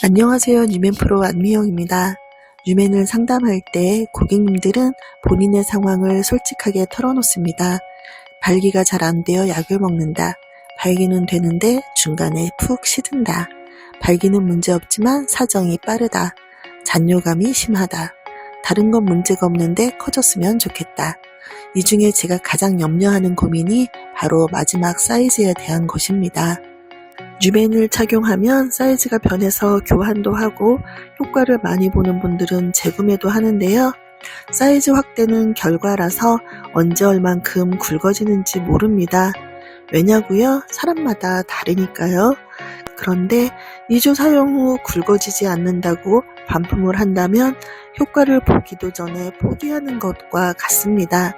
안녕하세요. 뉴맨프로 안미영입니다. 뉴맨을 상담할 때 고객님들은 본인의 상황을 솔직하게 털어놓습니다. 발기가 잘 안 되어 약을 먹는다. 발기는 되는데 중간에 푹 시든다. 발기는 문제없지만 사정이 빠르다. 잔뇨감이 심하다. 다른 건 문제가 없는데 커졌으면 좋겠다. 이 중에 제가 가장 염려하는 고민이 바로 마지막 사이즈에 대한 것입니다. 뉴맨을 착용하면 사이즈가 변해서 교환도 하고 효과를 많이 보는 분들은 재구매도 하는데요. 사이즈 확대는 결과라서 언제 얼만큼 굵어지는지 모릅니다. 왜냐고요? 사람마다 다르니까요. 그런데 2주 사용 후 굵어지지 않는다고 반품을 한다면 효과를 보기도 전에 포기하는 것과 같습니다.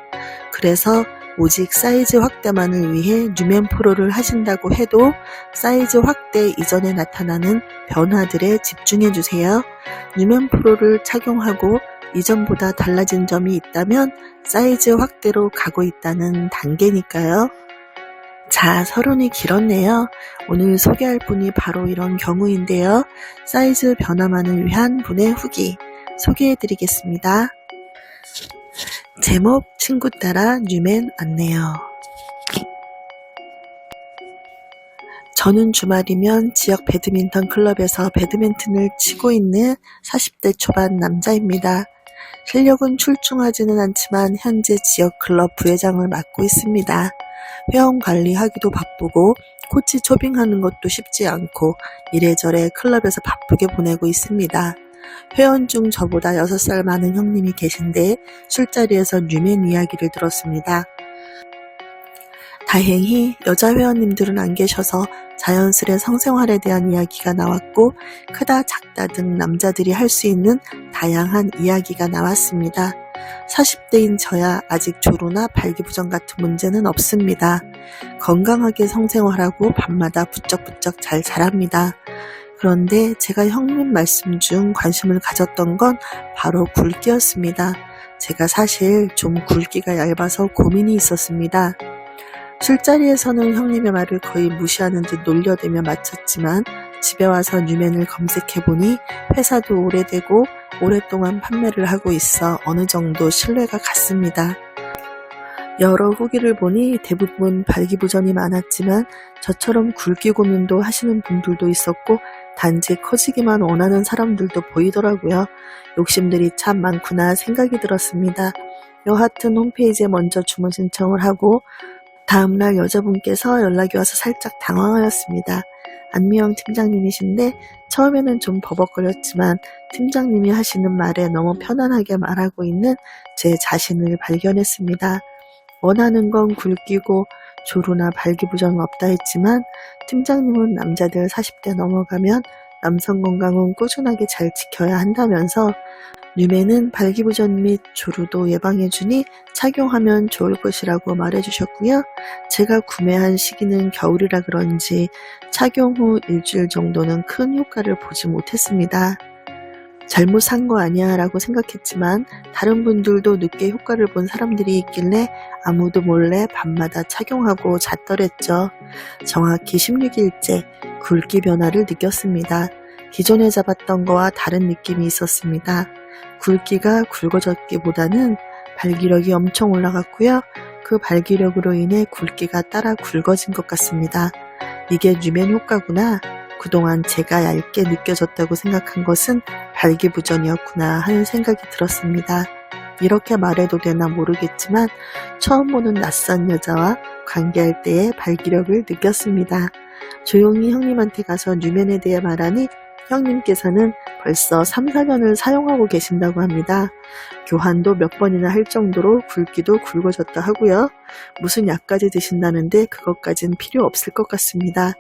그래서 오직 사이즈 확대만을 위해 뉴맨 프로를 하신다고 해도 사이즈 확대 이전에 나타나는 변화들에 집중해주세요. 뉴맨 프로를 착용하고 이전보다 달라진 점이 있다면 사이즈 확대로 가고 있다는 단계니까요. 자, 서론이 길었네요. 오늘 소개할 분이 바로 이런 경우인데요. 사이즈 변화만을 위한 분의 후기 소개해드리겠습니다. 제목, 친구 따라 뉴맨 왔네요. 저는 주말이면 지역 배드민턴 클럽에서 배드민턴을 치고 있는 40대 초반 남자입니다. 실력은 출중하지는 않지만 현재 지역 클럽 부회장을 맡고 있습니다. 회원 관리하기도 바쁘고 코치 초빙하는 것도 쉽지 않고 이래저래 클럽에서 바쁘게 보내고 있습니다. 회원 중 저보다 6살 많은 형님이 계신데 술자리에서 뉴맨 이야기를 들었습니다. 다행히 여자 회원님들은 안 계셔서 자연스레 성생활에 대한 이야기가 나왔고 크다 작다 등 남자들이 할 수 있는 다양한 이야기가 나왔습니다. 40대인 저야 아직 조루나 발기부전 같은 문제는 없습니다. 건강하게 성생활하고 밤마다 부쩍부쩍 잘 자랍니다. 그런데 제가 형님 말씀 중 관심을 가졌던 건 바로 굵기였습니다. 제가 사실 좀 굵기가 얇아서 고민이 있었습니다. 술자리에서는 형님의 말을 거의 무시하는 듯 놀려대며 마쳤지만 집에 와서 뉴맨을 검색해보니 회사도 오래되고 오랫동안 판매를 하고 있어 어느 정도 신뢰가 갔습니다. 여러 후기를 보니 대부분 발기부전이 많았지만 저처럼 굵기 고민도 하시는 분들도 있었고 단지 커지기만 원하는 사람들도 보이더라고요. 욕심들이 참 많구나 생각이 들었습니다. 여하튼 홈페이지에 먼저 주문 신청을 하고 다음날 여자분께서 연락이 와서 살짝 당황하였습니다. 안미영 팀장님이신데 처음에는 좀 버벅거렸지만 팀장님이 하시는 말에 너무 편안하게 말하고 있는 제 자신을 발견했습니다. 원하는 건 굵기고 조루나 발기부전은 없다 했지만 팀장님은 남자들 40대 넘어가면 남성 건강은 꾸준하게 잘 지켜야 한다면서 뉴맨은 발기부전 및 조루도 예방해주니 착용하면 좋을 것이라고 말해주셨고요. 제가 구매한 시기는 겨울이라 그런지 착용 후 일주일 정도는 큰 효과를 보지 못했습니다. 잘못 산 거 아니야 라고 생각했지만 다른 분들도 늦게 효과를 본 사람들이 있길래 아무도 몰래 밤마다 착용하고 잤더랬죠. 정확히 16일째 굵기 변화를 느꼈습니다. 기존에 잡았던 거와 다른 느낌이 있었습니다. 굵기가 굵어졌기보다는 발기력이 엄청 올라갔고요. 그 발기력으로 인해 굵기가 따라 굵어진 것 같습니다. 이게 뉴맨 효과구나. 그동안 제가 얇게 느껴졌다고 생각한 것은 발기부전이었구나 하는 생각이 들었습니다. 이렇게 말해도 되나 모르겠지만 처음 보는 낯선 여자와 관계할 때의 발기력을 느꼈습니다. 조용히 형님한테 가서 뉴맨에 대해 말하니 형님께서는 벌써 3, 4년을 사용하고 계신다고 합니다. 교환도 몇 번이나 할 정도로 굵기도 굵어졌다 하고요. 무슨 약까지 드신다는데 그것까진 필요 없을 것 같습니다.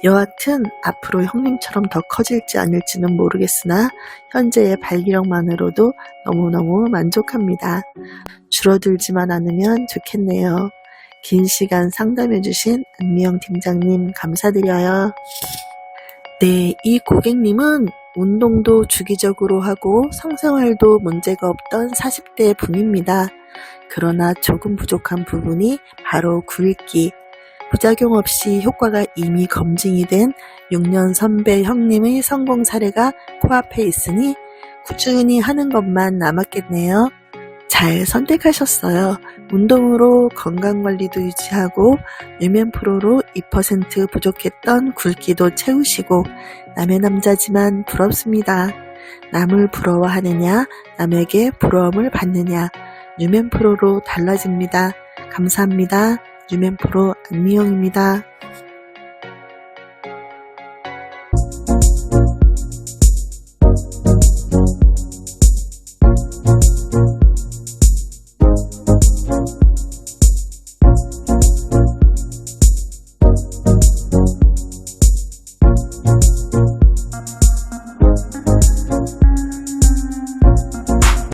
여하튼 앞으로 형님처럼 더 커질지 아닐지는 모르겠으나 현재의 발기력만으로도 너무너무 만족합니다. 줄어들지만 않으면 좋겠네요. 긴 시간 상담해주신 안미영 팀장님 감사드려요. 네, 이 고객님은 운동도 주기적으로 하고 성생활도 문제가 없던 40대 분입니다. 그러나 조금 부족한 부분이 바로 굵기. 부작용 없이 효과가 이미 검증이 된 6년 선배 형님의 성공 사례가 코앞에 있으니 꾸준히 하는 것만 남았겠네요. 잘 선택하셨어요. 운동으로 건강관리도 유지하고 유면프로로 2% 부족했던 굵기도 채우시고 남의 남자지만 부럽습니다. 남을 부러워하느냐, 남에게 부러움을 받느냐, 유면프로로 달라집니다. 감사합니다. 유면프로 안미영입니다.